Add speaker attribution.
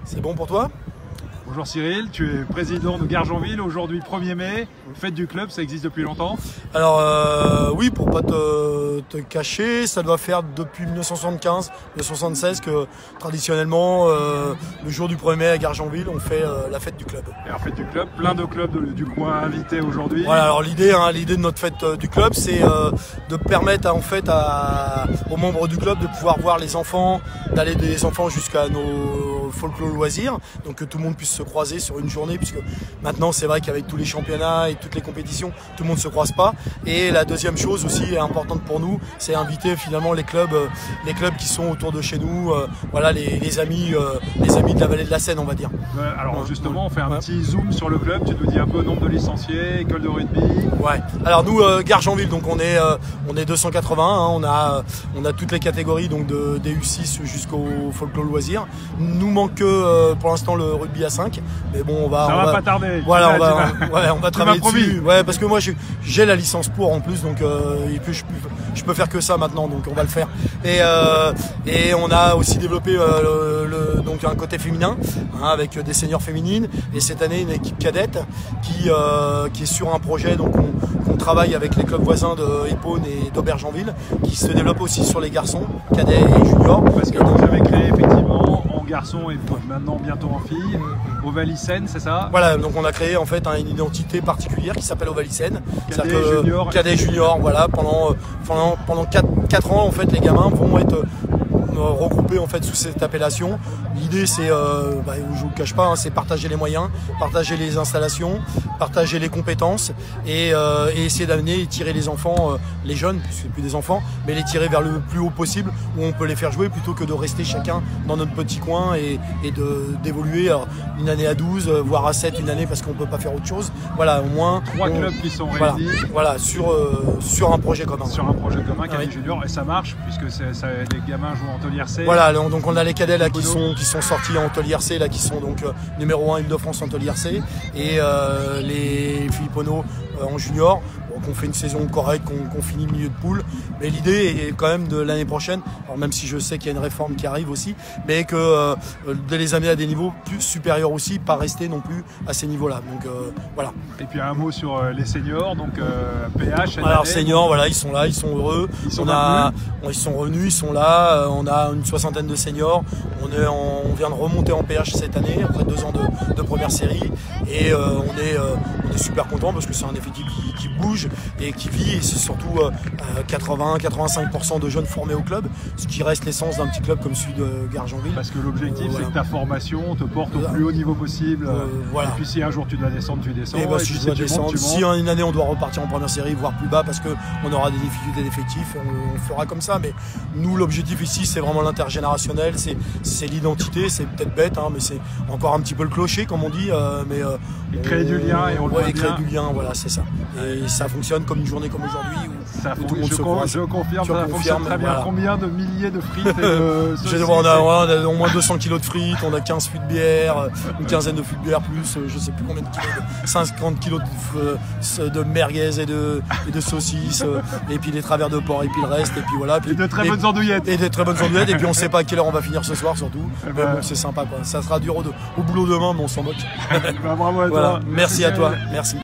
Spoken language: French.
Speaker 1: C'est bon pour toi?
Speaker 2: Bonjour Cyril, tu es président de Gargenville, aujourd'hui 1er mai, fête du club, ça existe depuis longtemps?
Speaker 1: Alors oui, pour pas te cacher, ça doit faire depuis 1975-1976 que traditionnellement, le jour du 1er mai à Gargenville, on fait la fête du club.
Speaker 2: Et alors fête du club, plein de clubs du coin invités aujourd'hui.
Speaker 1: Voilà, alors l'idée de notre fête du club, c'est de permettre aux membres du club de pouvoir voir les enfants, d'aller des enfants jusqu'à nos folklore loisirs, donc que tout le monde puisse se croiser sur une journée, puisque maintenant c'est vrai qu'avec tous les championnats et toutes les compétitions, tout le monde ne se croise pas. Et la deuxième chose aussi importante pour nous, c'est inviter finalement les clubs qui sont autour de chez nous, voilà les amis de la vallée de la Seine, on va dire.
Speaker 2: Alors justement, on fait un petit zoom sur le club, tu nous dis un peu nombre de licenciés, école de rugby.
Speaker 1: Ouais. Alors nous, Gargenville, donc on est 280, hein, on a toutes les catégories, donc des U6 jusqu'au folklore loisirs. Nous manque que pour l'instant le rugby à 5, mais bon,
Speaker 2: ça va pas tarder.
Speaker 1: Voilà, on va travailler dessus. Ouais, parce que moi j'ai la licence pour en plus, donc je peux faire que ça maintenant, donc on va le faire. Et on a aussi développé donc un côté féminin, hein, avec des seniors féminines, et cette année une équipe cadette qui est sur un projet, donc on travaille avec les clubs voisins de Épône et d'Aubergenville, qui se développe aussi sur les garçons, cadets et juniors.
Speaker 2: Parce que vous avez créé effectivement en garçon et maintenant bientôt en filles, Ovalicène, c'est ça?
Speaker 1: Voilà, donc on a créé en fait une identité particulière qui s'appelle Ovalicène.
Speaker 2: Cadet junior.
Speaker 1: Voilà, pendant 4 ans en fait les gamins vont être regroupés en fait sous cette appellation. L'idée c'est, je vous le cache pas, hein, c'est partager les moyens, partager les installations, partager les compétences et essayer d'amener et tirer les enfants, les jeunes, puisque c'est plus des enfants, mais les tirer vers le plus haut possible où on peut les faire jouer plutôt que de rester chacun dans notre petit coin et d'évoluer une année à 12, voire à 7 une année parce qu'on peut pas faire autre chose. Voilà, au moins
Speaker 2: 3 clubs qui sont réunis.
Speaker 1: Voilà, sur un projet commun.
Speaker 2: Sur un projet commun, cadet junior, et ça marche puisque les gamins jouent en Tolière-C.
Speaker 1: Voilà, donc on a les cadets là qui sont sortis en Tolière-C, là qui sont donc numéro 1 Île-de-France en Tolière-C, et les Philippono en junior. Qu'on fait une saison correcte, qu'on finit milieu de poule, mais l'idée est quand même de l'année prochaine, alors même si je sais qu'il y a une réforme qui arrive aussi, mais que de les amener à des niveaux plus supérieurs aussi, pas rester non plus à ces niveaux-là. Donc voilà.
Speaker 2: Et puis un mot sur les seniors, donc PH.
Speaker 1: Alors seniors, voilà, ils sont là, ils sont heureux. Ils sont revenus, ils sont là. On a une 60aine de seniors. On vient de remonter en PH cette année après 2 ans de première série, et on est super content parce que c'est un effectif qui bouge et qui vit, et c'est surtout 80-85% de jeunes formés au club, ce qui reste l'essence d'un petit club comme celui de Gargenville.
Speaker 2: Parce que l'objectif c'est que ta formation te porte au plus haut niveau possible.
Speaker 1: Voilà.
Speaker 2: Et puis si un jour tu dois descendre, tu descends.
Speaker 1: Et si tu dois descendre, si une année on doit repartir en première série, voire plus bas parce qu'on aura des difficultés d'effectifs, on fera comme ça. Mais nous, l'objectif ici, c'est vraiment l'intergénérationnel, c'est l'identité, c'est peut-être bête, hein, mais c'est encore un petit peu le clocher comme on dit.
Speaker 2: Et créer du lien, et on le voit bien.
Speaker 1: Créer du lien, voilà, c'est ça. Et ça fonctionne comme une journée comme aujourd'hui où tout le monde se croise.
Speaker 2: Je confirme, ça fonctionne très bien. Voilà. Combien de milliers de frites et de saucisses?
Speaker 1: On a au moins 200 kilos de frites, on a 15 fûts de bière, une quinzaine de fûts de bière, plus je sais plus combien de kilos, 50 kilos de merguez et de saucisses, et puis les travers de porc, et puis le reste, et puis voilà.
Speaker 2: Et de très bonnes andouillettes.
Speaker 1: Et de très bonnes andouillettes, et puis on sait pas à quelle heure on va finir ce soir surtout. Mais bon, c'est sympa quoi. Ça sera dur au boulot demain, mais on s'en moque.
Speaker 2: Bravo à toi.
Speaker 1: Voilà. Merci à toi. Merci.